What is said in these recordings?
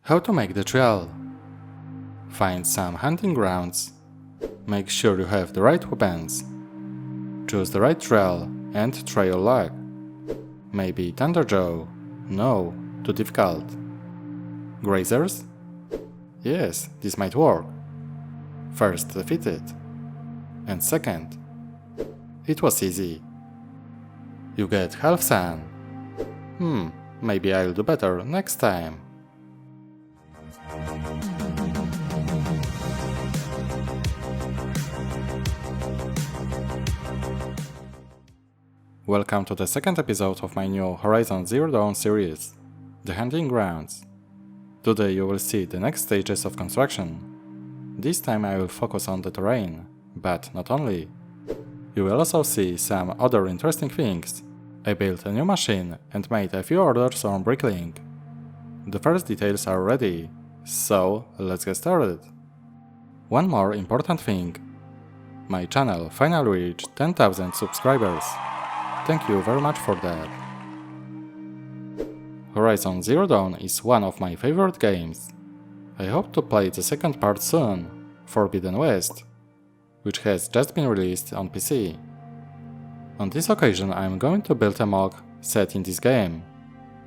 How to make the trail. Find some hunting grounds. Make sure you have the right weapons. Choose the right trail and try your luck. Maybe Thunderjaw? No, too difficult. Grazers? Yes, this might work. First defeat it. And second, it was easy. You get half sun. Maybe I'll do better next time. Welcome to the second episode of my new Horizon Zero Dawn series, the Hunting Grounds. Today you will see the next stages of construction. This time I will focus on the terrain, but not only. You will also see some other interesting things. I built a new machine and made a few orders on bricklaying. The first details are ready, so let's get started. One more important thing. My channel finally reached 10,000 subscribers. Thank you very much for that. Horizon Zero Dawn is one of my favorite games. I hope to play the second part soon, Forbidden West, which has just been released on PC. On this occasion I am going to build a MOC set in this game.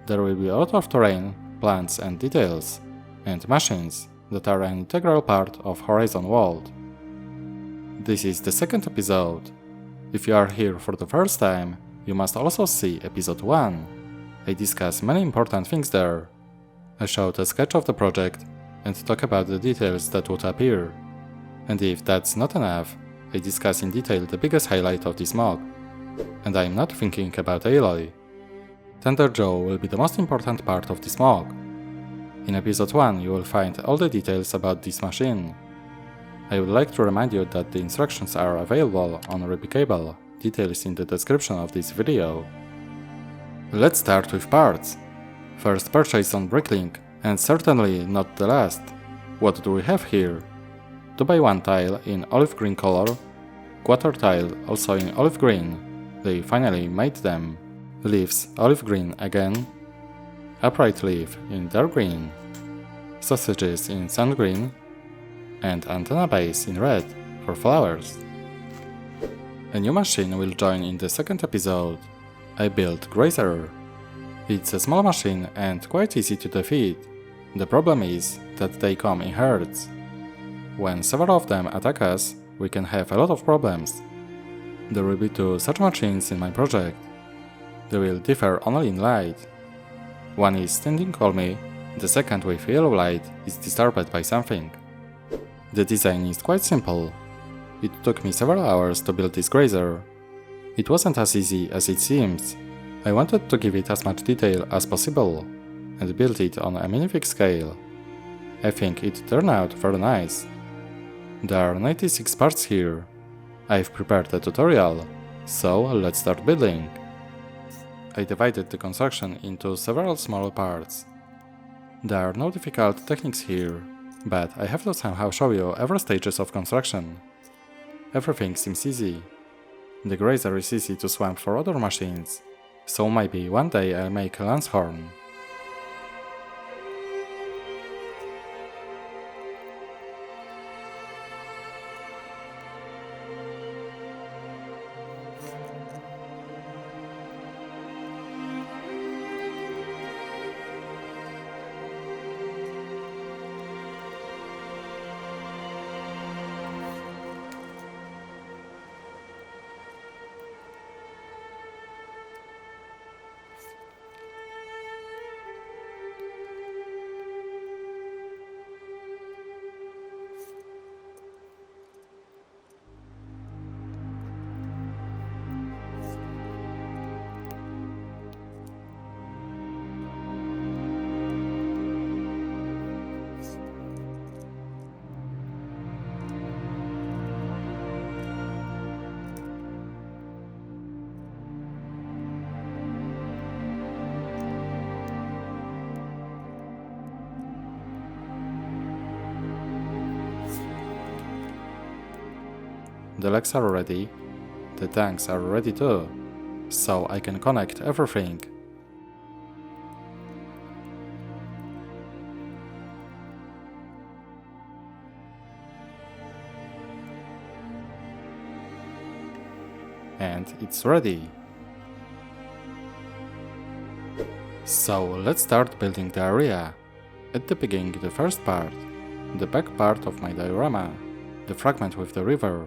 There will be a lot of terrain, plants and details, and machines that are an integral part of Horizon world. This is the second episode. If you are here for the first time, you must also see episode 1. I discuss many important things there. I showed a sketch of the project and talk about the details that would appear. And if that's not enough, I discuss in detail the biggest highlight of this MOC. And I'm not thinking about Aloy. Thunderjaw will be the most important part of this MOC. In episode 1 you will find all the details about this machine. I would like to remind you that the instructions are available on Replicable, details in the description of this video. Let's start with parts. First purchase on Bricklink, and certainly not the last. What do we have here? 2x1 tile in olive green color, quarter tile also in olive green, they finally made them, leaves olive green again, upright leaf in dark green, sausages in sand green, and antenna base in red for flowers. A new machine will join in the second episode. I built Grazer. It's a small machine and quite easy to defeat. The problem is that they come in herds. When several of them attack us, we can have a lot of problems. There will be 2 such machines in my project. They will differ only in light. One is standing calmly, the second with yellow light is disturbed by something. The design is quite simple. It took me several hours to build this Grazer. It wasn't as easy as it seems. I wanted to give it as much detail as possible, and built it on a minifig scale. I think it turned out very nice. There are 96 parts here. I've prepared a tutorial, so let's start building. I divided the construction into several small parts. There are no difficult techniques here, but I have to somehow show you every stages of construction. Everything seems easy. The Grazer is easy to swap for other machines, so maybe one day I'll make a Lancehorn. The legs are ready, the tanks are ready too, so I can connect everything. And it's ready. So let's start building the area. At the beginning, the first part, the back part of my diorama, the fragment with the river.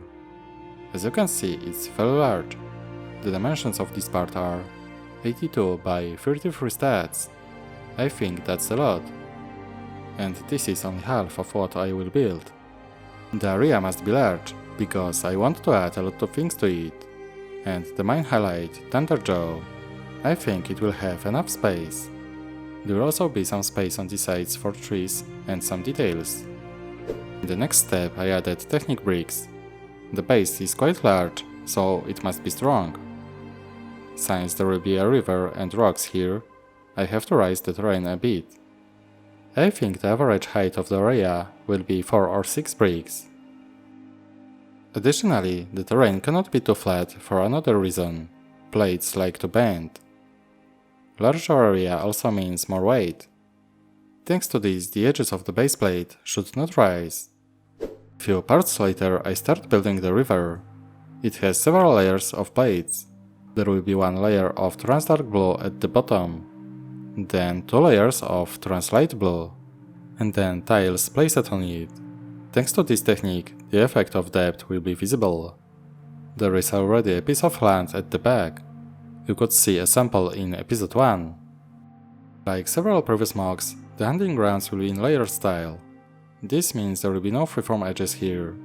As you can see, it's very large. The dimensions of this part are 82 by 33 stats. I think that's a lot. And this is only half of what I will build. The area must be large, because I want to add a lot of things to it. And the main highlight, Thunderjaw, I think it will have enough space. There will also be some space on the sides for trees and some details. In the next step I added Technic bricks. The base is quite large, so it must be strong. Since there will be a river and rocks here, I have to raise the terrain a bit. I think the average height of the area will be 4 or 6 bricks. Additionally, the terrain cannot be too flat for another reason. Plates like to bend. Larger area also means more weight. Thanks to this, the edges of the base plate should not rise. Few parts later, I start building the river. It has several layers of plates. There will be one layer of transdark blue at the bottom, then 2 layers of translight blue, and then tiles placed on it. Thanks to this technique, the effect of depth will be visible. There is already a piece of land at the back. You could see a sample in episode 1. Like several previous MOCs, the Hunting Grounds will be in layer style. This means there will be no freeform edges here.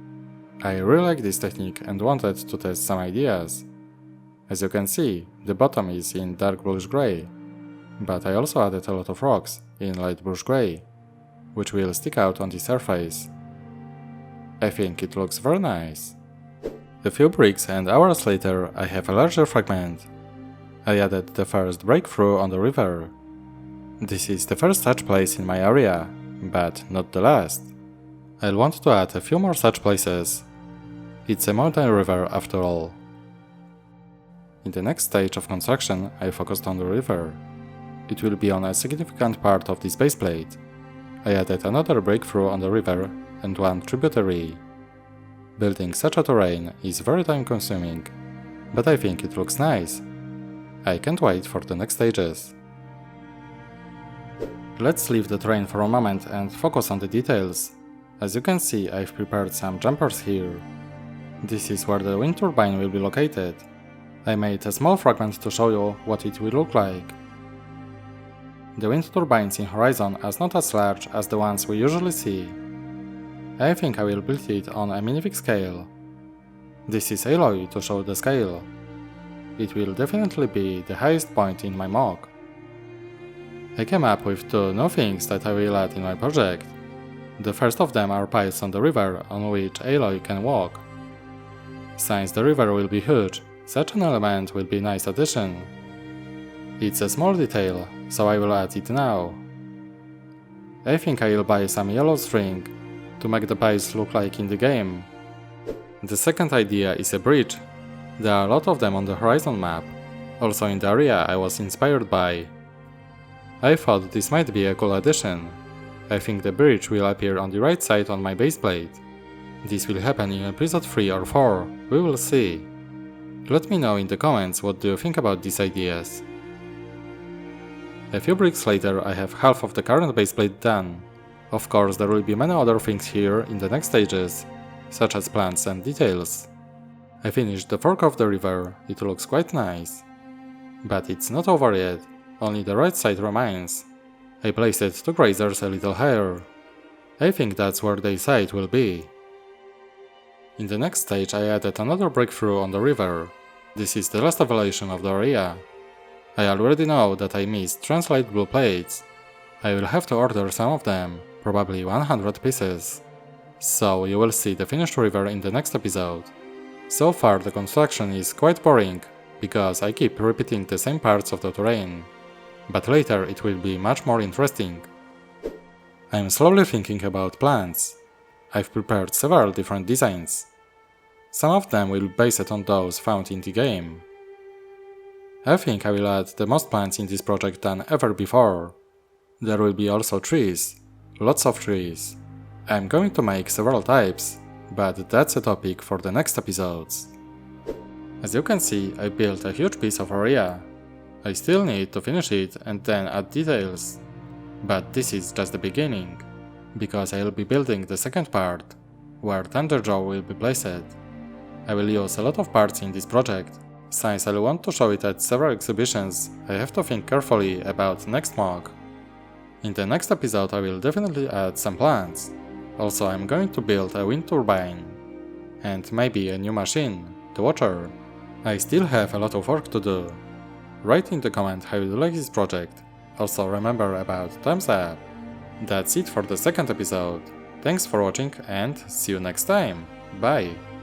I really like this technique and wanted to test some ideas. As you can see, the bottom is in dark bluish grey, but I also added a lot of rocks in light bluish grey, which will stick out on the surface. I think it looks very nice. A few bricks and hours later I have a larger fragment. I added the first breakthrough on the river. This is the first such place in my area, but not the last. I'll want to add a few more such places. It's a mountain river after all. In the next stage of construction, I focused on the river. It will be on a significant part of this base plate. I added another breakthrough on the river and one tributary. Building such a terrain is very time consuming, but I think it looks nice. I can't wait for the next stages. Let's leave the terrain for a moment and focus on the details. As you can see, I've prepared some jumpers here. This is where the wind turbine will be located. I made a small fragment to show you what it will look like. The wind turbines in Horizon are not as large as the ones we usually see. I think I will build it on a minifig scale. This is alloy to show the scale. It will definitely be the highest point in my MOC. I came up with 2 new things that I will add in my project. The first of them are piles on the river on which Aloy can walk. Since the river will be huge, such an element will be a nice addition. It's a small detail, so I will add it now. I think I will buy some yellow string to make the piles look like in the game. The second idea is a bridge. There are a lot of them on the Horizon map, also in the area I was inspired by. I thought this might be a cool addition. I think the bridge will appear on the right side on my base plate. This will happen in episode 3 or 4, we will see. Let me know in the comments what do you think about these ideas. A few bricks later I have half of the current base plate done. Of course there will be many other things here in the next stages, such as plants and details. I finished the fork of the river, it looks quite nice. But it's not over yet, only the right side remains. I placed 2 Grazers a little higher. I think that's where their site will be. In the next stage I added another breakthrough on the river. This is the last evaluation of the area. I already know that I missed translate blue plates. I will have to order some of them, probably 100 pieces. So you will see the finished river in the next episode. So far the construction is quite boring, because I keep repeating the same parts of the terrain. But later it will be much more interesting. I'm slowly thinking about plants. I've prepared several different designs. Some of them will be based on those found in the game. I think I will add the most plants in this project than ever before. There will be also trees, lots of trees. I'm going to make several types, but that's a topic for the next episodes. As you can see, I built a huge piece of area. I still need to finish it and then add details. But this is just the beginning, because I'll be building the second part, where Thunderjaw will be placed. I will use a lot of parts in this project. Since I want to show it at several exhibitions, I have to think carefully about next MOC. In the next episode I will definitely add some plants. Also I'm going to build a wind turbine. And maybe a new machine, the Watcher. I still have a lot of work to do. Write in the comment how you like this project. Also remember about thumbs up. That's it for the second episode. Thanks for watching and see you next time. Bye!